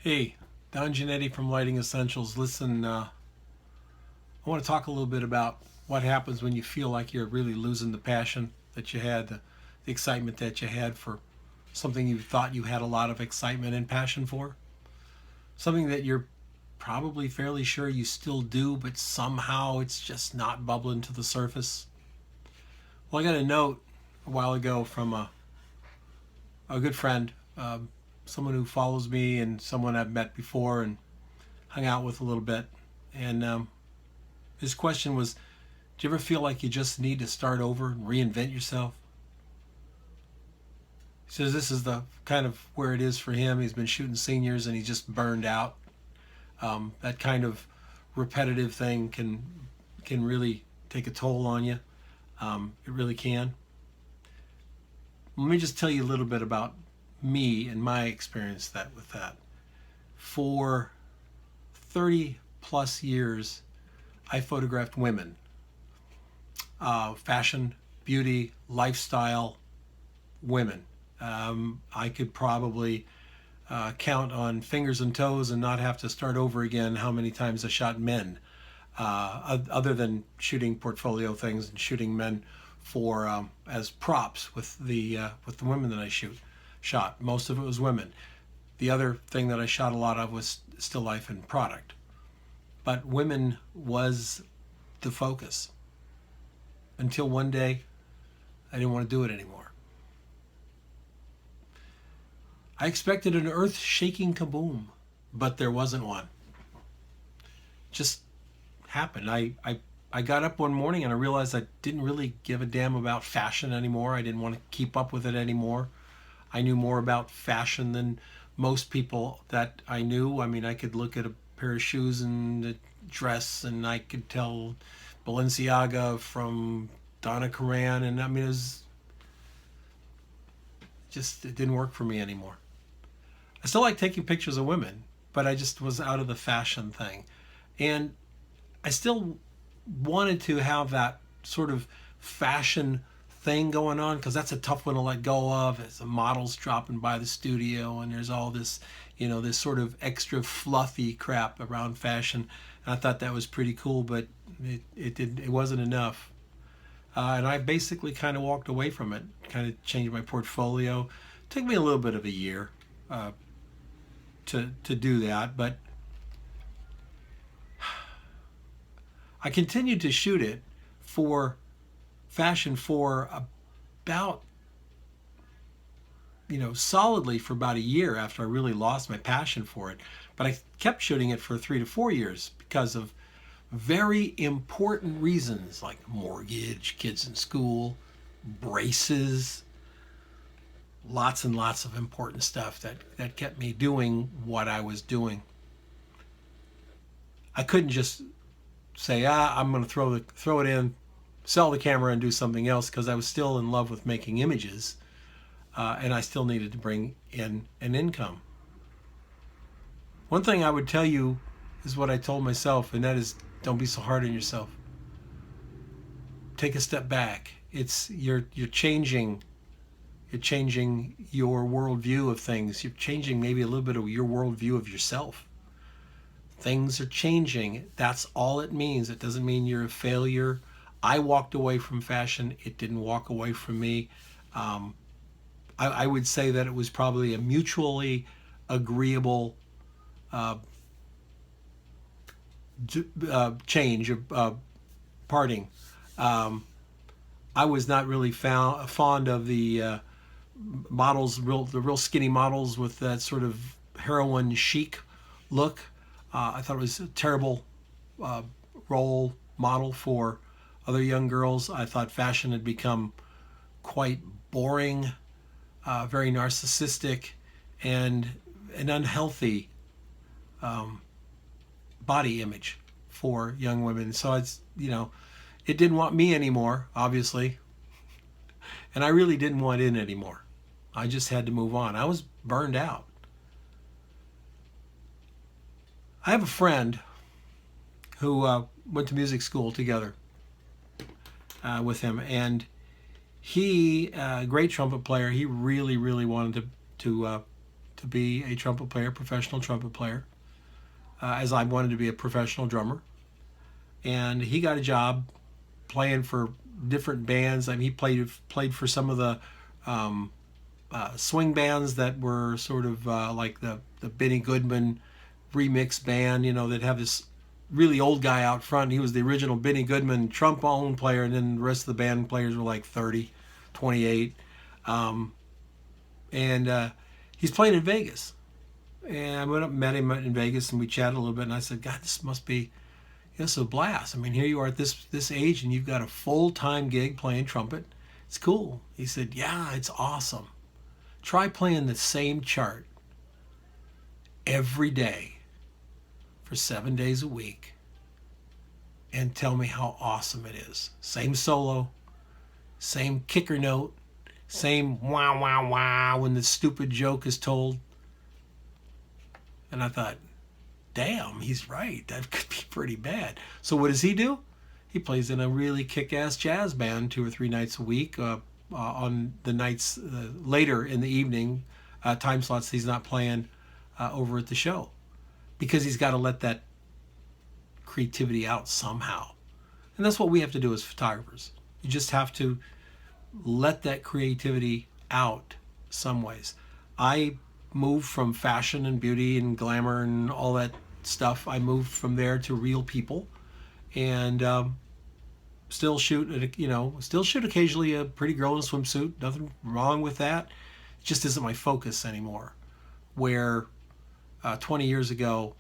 Hey, Don Giannetti from Lighting Essentials. Listen, I want to talk a little bit about what happens when you feel like you're really losing the passion that you had, the excitement that you had for something you thought you had a lot of excitement and passion for. Something that you're probably fairly sure you still do, but somehow it's just not bubbling to the surface. Well, I got a note a while ago from a good friend, someone who follows me and someone I've met before and hung out with a little bit. And his question was, do you ever feel like you just need to start over and reinvent yourself? He says this is the kind of where it is for him. He's been shooting seniors and he's just burned out. That kind of repetitive thing can really take a toll on you. It really can. Let me just tell you a little bit about me and my experience with that. For 30 plus years, I photographed women, fashion, beauty, lifestyle women. I could probably count on fingers and toes and not have to start over again how many times I shot men, other than shooting portfolio things and shooting men for as props with the women that I shot. Most of it was women. The other thing that I shot a lot of was still life and product. But women was the focus until one day I didn't want to do it anymore. I expected an earth-shaking kaboom, but there wasn't one. Just happened. I got up one morning and I realized I didn't really give a damn about fashion anymore. I didn't want to keep up with it anymore. I knew more about fashion than most people that I knew. I mean, I could look at a pair of shoes and a dress and I could tell Balenciaga from Donna Karan, and I mean, it didn't work for me anymore. I still like taking pictures of women, but I just was out of the fashion thing. And I still wanted to have that sort of fashion thing going on, because that's a tough one to let go of. As the models dropping by the studio and there's all this, this sort of extra fluffy crap around fashion. And I thought that was pretty cool, but it wasn't enough. And I basically kind of walked away from it, kind of changed my portfolio. It took me a little bit of a year to do that, but I continued to shoot it for fashion for about, solidly for about a year after I really lost my passion for it. But I kept shooting it for 3 to 4 years because of very important reasons like mortgage, kids in school, braces, lots and lots of important stuff that kept me doing what I was doing. I couldn't just say, I'm going to throw it in, sell the camera and do something else, because I was still in love with making images, and I still needed to bring in an income. One thing I would tell you is what I told myself, and that is, don't be so hard on yourself. Take a step back. You're changing your worldview of things. You're changing maybe a little bit of your worldview of yourself. Things are changing. That's all it means. It doesn't mean you're a failure. I walked away from fashion. It didn't walk away from me. I would say that it was probably a mutually agreeable change, parting. I was not really fond of the models, the real skinny models with that sort of heroin chic look. I thought it was a terrible role model for other young girls. I thought fashion had become quite boring, very narcissistic, and an unhealthy body image for young women. So it didn't want me anymore, obviously, and I really didn't want in anymore. I just had to move on. I was burned out. I have a friend who went to music school together with him, and he, great trumpet player, he really, really wanted to to be a trumpet player, professional trumpet player, as I wanted to be a professional drummer. And he got a job playing for different bands. I mean, he played for some of the swing bands that were sort of like the Benny Goodman remix band, you know, that have this really old guy out front. He was the original Benny Goodman trombone player, and then the rest of the band players were like 30, 28. And he's playing in Vegas. And I went up and met him in Vegas, and we chatted a little bit, and I said, God, this must be a blast. I mean, here you are at this age, and you've got a full-time gig playing trumpet. It's cool. He said, yeah, it's awesome. Try playing the same chart every day for 7 days a week and tell me how awesome it is. Same solo, same kicker note, same wow, wow, wow when the stupid joke is told. And I thought, damn, he's right. That could be pretty bad. So what does he do? He plays in a really kick-ass jazz band 2 or 3 nights a week on the nights later in the evening, time slots he's not playing over at the show, because he's got to let that creativity out somehow. And that's what we have to do as photographers. You just have to let that creativity out some ways. I moved from fashion and beauty and glamour and all that stuff. I moved from there to real people, and still shoot occasionally a pretty girl in a swimsuit. Nothing wrong with that. It just isn't my focus anymore. Where 20 years ago,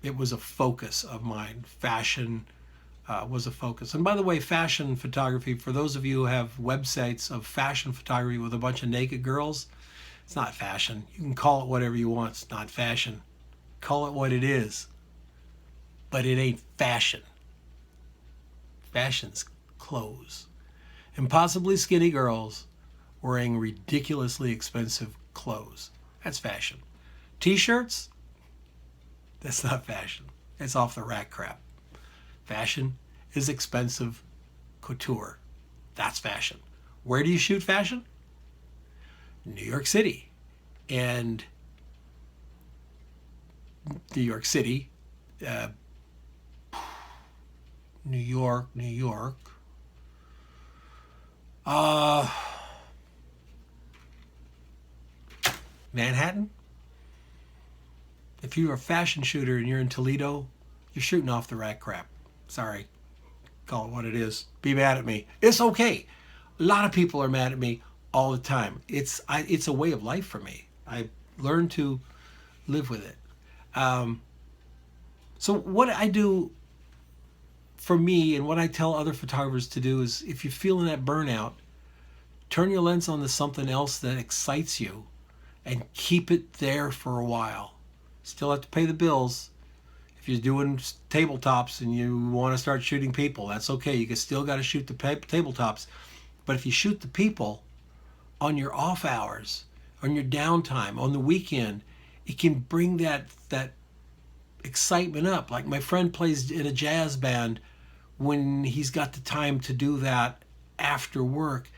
it was a focus of mine. Fashion was a focus. And by the way, fashion photography, for those of you who have websites of fashion photography with a bunch of naked girls, it's not fashion. You can call it whatever you want. It's not fashion. Call it what it is. But it ain't fashion. Fashion's clothes. Impossibly skinny girls wearing ridiculously expensive clothes. That's fashion. T-shirts? That's not fashion. It's off the rack crap. Fashion is expensive couture. That's fashion. Where do you shoot fashion? New York City. And New York City, New York, Manhattan. If you're a fashion shooter and you're in Toledo, you're shooting off the rack crap. Sorry. Call it what it is. Be mad at me. It's okay. A lot of people are mad at me all the time. It's a way of life for me. I learned to live with it. So what I do for me, and what I tell other photographers to do, is if you're feeling that burnout, turn your lens onto something else that excites you and keep it there for a while. Still have to pay the bills. If you're doing tabletops and you want to start shooting people, that's okay. You can still got to shoot the tabletops. But if you shoot the people on your off hours, on your downtime, on the weekend, it can bring that excitement up. Like my friend plays in a jazz band when he's got the time to do that after work.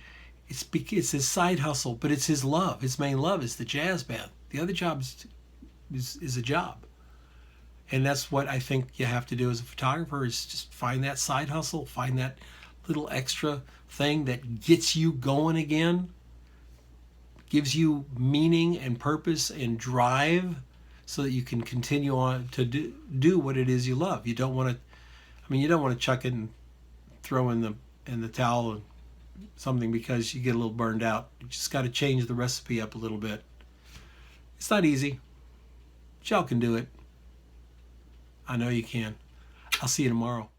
It's his side hustle, but it's his love. His main love is the jazz band. The other job is a job. And that's what I think you have to do as a photographer, is just find that side hustle, find that little extra thing that gets you going again, gives you meaning and purpose and drive, so that you can continue on to do what it is you love. You don't want to chuck it and throw in the towel and something because you get a little burned out. You just got to change the recipe up a little bit. It's not easy, but y'all can do it. I know you can. I'll see you tomorrow.